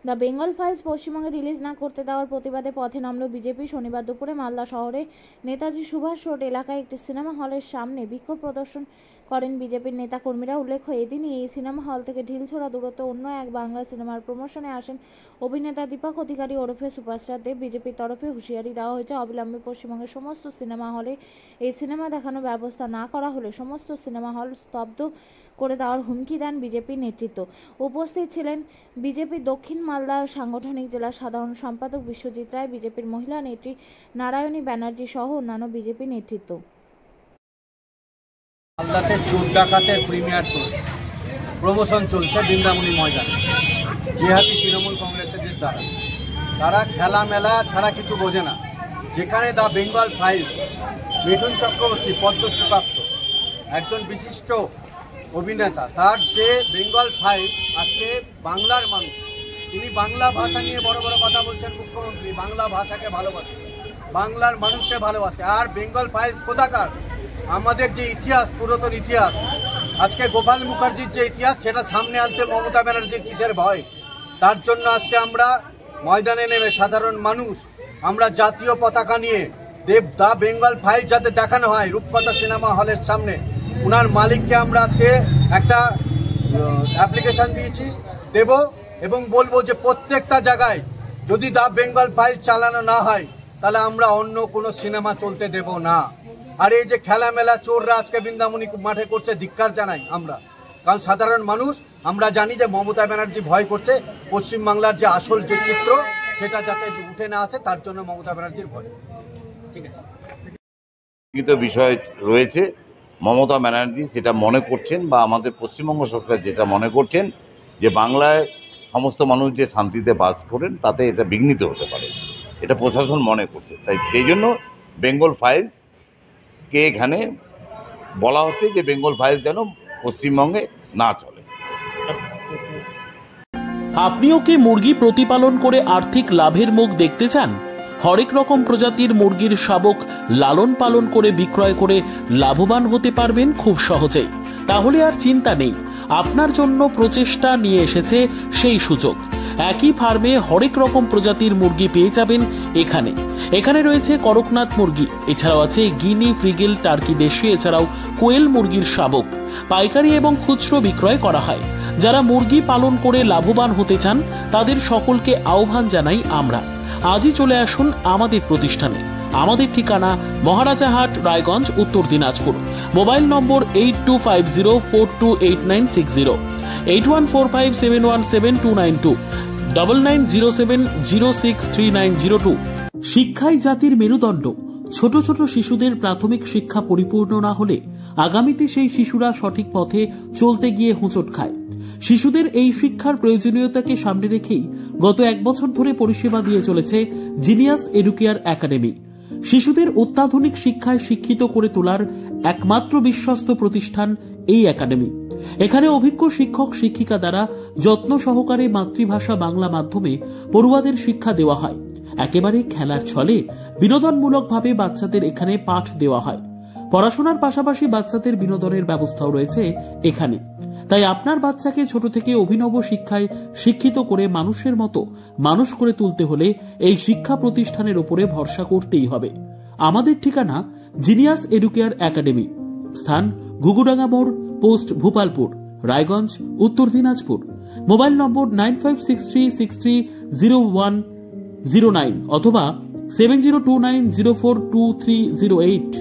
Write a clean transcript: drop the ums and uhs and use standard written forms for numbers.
The Bengal files পশ্চিমবঙ্গে release না করতে দেওয়ার প্রতিবাদে পথে নামল বিজেপি। শনিবার দুপুরে মালদা শহরে নেতাজি সুভাষ রোড এলাকায় একটি সিনেমা হলের সামনে বিক্ষোভ প্রদর্শন করেন বিজেপির নেতাকর্মীরা। উল্লেখ্য, এদিনই এই সিনেমা হল থেকে ঢিলছোড়া দূরত্ব অন্য এক বাংলা সিনেমার প্রমোশনে আসেন অভিনেতা দীপক অধিকারী ওরফে সুপারস্টার দেব। বিজেপির তরফে হুঁশিয়ারি দেওয়া হয়েছে, অবিলম্বে পশ্চিমবঙ্গের সমস্ত সিনেমা হলে এই সিনেমা দেখানোর ব্যবস্থা না করা হলে সমস্ত সিনেমা হল স্তব্ধ করে দেওয়ার হুমকি দেন বিজেপির নেতৃত্ব। উপস্থিত ছিলেন বিজেপির দক্ষিণ মালদা সাংগঠনিক জেলার সাধারণ সম্পাদক বিশ্বজিৎ রায়, বিজেপির মহিলা নেত্রী নারায়ণী ব্যানার্জি সহ অন্যান্য বিজেপি নেতৃত্ব। মালদাতে চোর ডাকাতের প্রিমিয়ার চলছে, প্রমোশন চলছে বৃন্দাবনী ময়দানে। জিহাদি তৃণমূল কংগ্রেসের দ্বারা তারা খেলা মেলা ছাড়া কিছু বোঝে না। যেখানে দ্য বেঙ্গল ফাইলস, মিঠুন চক্রবর্তী পদ্মশ্রীপ্রাপ্ত একজন বিশিষ্ট অভিনেতা, তার যে বেঙ্গল ফাইলস আজকে বাংলার মানুষ, তিনি বাংলা ভাষা নিয়ে বড় বড় কথা বলছেন। মুখ্যমন্ত্রী বাংলা ভাষাকে ভালোবাসে, বাংলার মানুষকে ভালোবাসে। আর বেঙ্গল ফাইলস কোথাকার? আমাদের যে ইতিহাস, পুরাতন ইতিহাস, আজকে গোপাল মুখার্জির যে ইতিহাস, সেটা সামনে আনতে মমতা ব্যানার্জির কিসের ভয়? তার জন্য আজকে আমরা ময়দানে নেমে সাধারণ মানুষ আমরা জাতীয় পতাকা নিয়ে দ্য বেঙ্গল ফাইল যাতে দেখানো হয় রূপকথা সিনেমা হলের সামনে, ওনার মালিককে আমরা আজকে একটা অ্যাপ্লিকেশন দেব এবং বলবো যে প্রত্যেকটা জায়গায় যদি দ্য বেঙ্গল ফাইল চালানো না হয় তাহলে আমরা অন্য কোনো সিনেমা চলতে দেব না। আর এই যে খেলা মেলা চোররা আজকে বৃন্দাবনী মাঠে করছে, ধিক্কার জানাই আমরা। কারণ সাধারণ মানুষ আমরা জানি যে মমতা ব্যানার্জি ভয় করছে পশ্চিমবাংলার যে আসল যে চিত্র সেটা যাতে উঠে না আসে, তার জন্য মমতা ব্যানার্জির ভয়। ঠিক আছে, বিষয় রয়েছে। মমতা ব্যানার্জি সেটা মনে করছেন বা আমাদের পশ্চিমবঙ্গ সরকার যেটা মনে করছেন যে বাংলায় সমস্ত মানুষ যে শান্তিতে বাস করেন তাতে এটা বিঘ্নিত হতে পারে, এটা প্রশাসন মনে করছে। তাই সেই জন্য বেঙ্গল ফাইলসকে এখানে বলা হচ্ছে যে বেঙ্গল ফাইলস যেন পশ্চিমবঙ্গে না চলে। আপনিও কি মুরগি প্রতিপালন করে আর্থিক লাভের মুখ দেখতে চান? হরেক রকম প্রজাতির মুরগির শাবক লালন পালন করে বিক্রয় করে লাভবান হতে পারবেন খুব সহজেই। তাহলে আর চিন্তা নেই, আপনার জন্য প্রচেষ্টা নিয়ে এসেছে সেই সুযোগ। একই ফার্মে হরেক রকম প্রজাতির মুরগি পেয়ে যাবেন এখানে রয়েছে করকনাথ মুরগি, এছাড়াও আছে গিনি, ফ্রিগেল, টার্কি দেশি, এছাড়াও কোয়েল মুরগির শাবক। পাইকারি এবং খুচরো বিক্রয় করা হয়। যারা মুরগি পালন করে লাভবান হতে চান তাদের সকলকে আহ্বান জানাই আমরা। আজই চলে আসুন আমাদের প্রতিষ্ঠানে। আমাদের ঠিকানা মহারাজাহাট, রায়গঞ্জ, উত্তর দিনাজপুর। মোবাইল নম্বর 8250428960, 8145717292, 9907063902। শিক্ষাই জাতির মেরুদণ্ড। ছোট ছোট শিশুদের প্রাথমিক শিক্ষা পরিপূর্ণ না হলে আগামীতে সেই শিশুরা সঠিক পথে চলতে গিয়ে হোঁচট খায়। শিশুদের এই শিক্ষার প্রয়োজনীয়তাকে সামনে রেখেই গত 1 বছর ধরে পরিষেবা দিয়ে চলেছে জিনিয়াস এডুকেয়ার একাডেমি। শিশুদের অত্যাধুনিক শিক্ষায় শিক্ষিত করে তোলার একমাত্র বিশ্বস্ত প্রতিষ্ঠান এই একাডেমি। এখানে অভিজ্ঞ শিক্ষক শিক্ষিকা দ্বারা যত্ন সহকারে মাতৃভাষা বাংলা মাধ্যমে পড়ুয়াদের শিক্ষা দেওয়া হয়। একেবারে খেলার ছলে বিনোদনমূলকভাবে বাচ্চাদের এখানে পাঠ দেওয়া হয়। পড়াশোনার পাশাপাশি বাচ্চাদের বিনোদনের ব্যবস্থাও রয়েছে এখানে। তাই আপনার বাচ্চাকে ছোট থেকে অভিনব শিক্ষায় শিক্ষিত করে মানুষের মতো মানুষ করে তুলতে হলে এই শিক্ষা প্রতিষ্ঠানের উপরে ভরসা করতেই হবে। আমাদের ঠিকানা জিনিয়াস এডুকেয়ার একাডেমি, স্থান ঘুঘুডাঙ্গা মোড়, পোস্ট ভূপালপুর, রায়গঞ্জ, উত্তর দিনাজপুর। মোবাইল নম্বর 9563630109 অথবা 7029042308।